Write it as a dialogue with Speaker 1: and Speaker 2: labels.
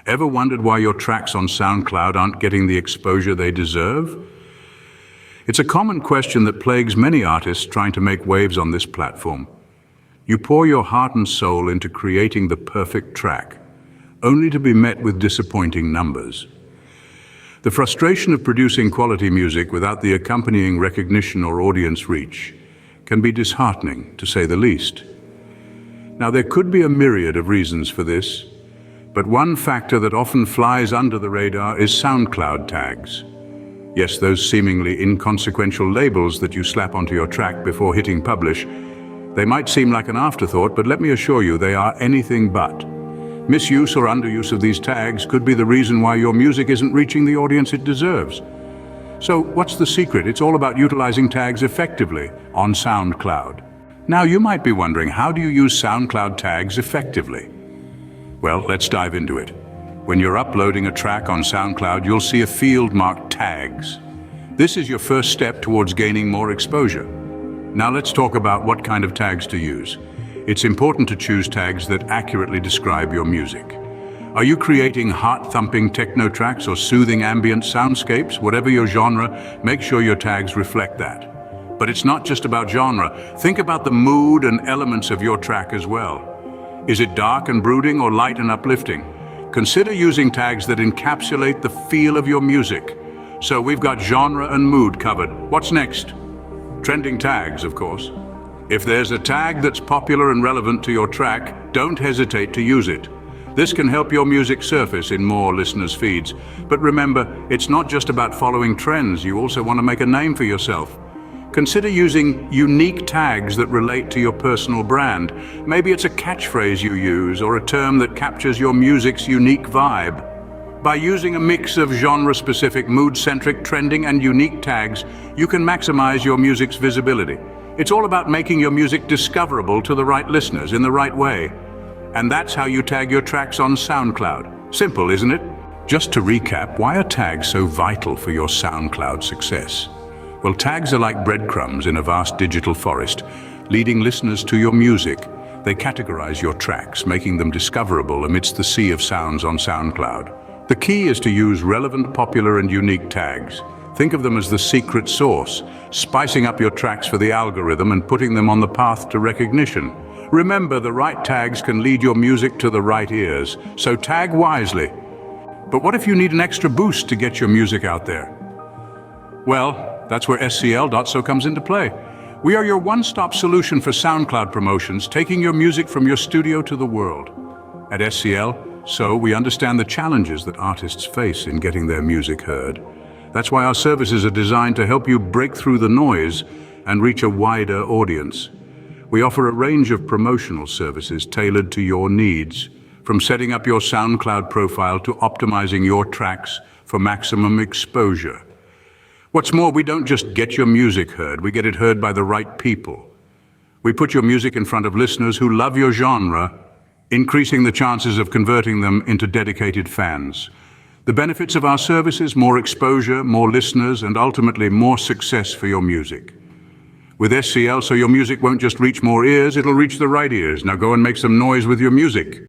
Speaker 1: Ever wondered why your tracks on SoundCloud aren't getting the exposure they deserve? It's a common question that plagues many artists trying to make waves on this platform. You pour your heart and soul into creating the perfect track, only to be met with disappointing numbers. The frustration of producing quality music without the accompanying recognition or audience reach can be disheartening, to say the least. Now, there could be a myriad of reasons for this, but one factor that often flies under the radar is SoundCloud tags. Yes, those seemingly inconsequential labels that you slap onto your track before hitting publish. They might seem like an afterthought, but let me assure you they are anything but. Misuse or underuse of these tags could be the reason why your music isn't reaching the audience it deserves. So what's the secret? It's all about utilizing tags effectively on SoundCloud. Now you might be wondering, how do you use SoundCloud tags effectively? Well, let's dive into it. When you're uploading a track on SoundCloud, you'll see a field marked tags. This is your first step towards gaining more exposure. Now let's talk about what kind of tags to use. It's important to choose tags that accurately describe your music. Are you creating heart-thumping techno tracks or soothing ambient soundscapes? Whatever your genre, make sure your tags reflect that. But it's not just about genre. Think about the mood and elements of your track as well. Is it dark and brooding or light and uplifting? Consider using tags that encapsulate the feel of your music. So we've got genre and mood covered. What's next? Trending tags, of course. If there's a tag that's popular and relevant to your track, don't hesitate to use it. This can help your music surface in more listeners' feeds. But remember, it's not just about following trends. You also want to make a name for yourself. Consider using unique tags that relate to your personal brand. Maybe it's a catchphrase you use or a term that captures your music's unique vibe. By using a mix of genre-specific, mood-centric, trending, and unique tags, you can maximize your music's visibility. It's all about making your music discoverable to the right listeners in the right way. And that's how you tag your tracks on SoundCloud. Simple, isn't it? Just to recap, why are tags so vital for your SoundCloud success? Well, tags are like breadcrumbs in a vast digital forest, leading listeners to your music. They categorize your tracks, making them discoverable amidst the sea of sounds on SoundCloud. The key is to use relevant, popular, and unique tags. Think of them as the secret sauce, spicing up your tracks for the algorithm and putting them on the path to recognition. Remember, the right tags can lead your music to the right ears, so tag wisely. But what if you need an extra boost to get your music out there? Well, that's where SCL.so comes into play. We are your one-stop solution for SoundCloud promotions, taking your music from your studio to the world. At SCL.so, we understand the challenges that artists face in getting their music heard. That's why our services are designed to help you break through the noise and reach a wider audience. We offer a range of promotional services tailored to your needs, from setting up your SoundCloud profile to optimizing your tracks for maximum exposure. What's more, we don't just get your music heard, we get it heard by the right people. We put your music in front of listeners who love your genre, increasing the chances of converting them into dedicated fans. The benefits of our services: more exposure, more listeners, and ultimately more success for your music. With SCL, so your music won't just reach more ears, it'll reach the right ears. Now go and make some noise with your music.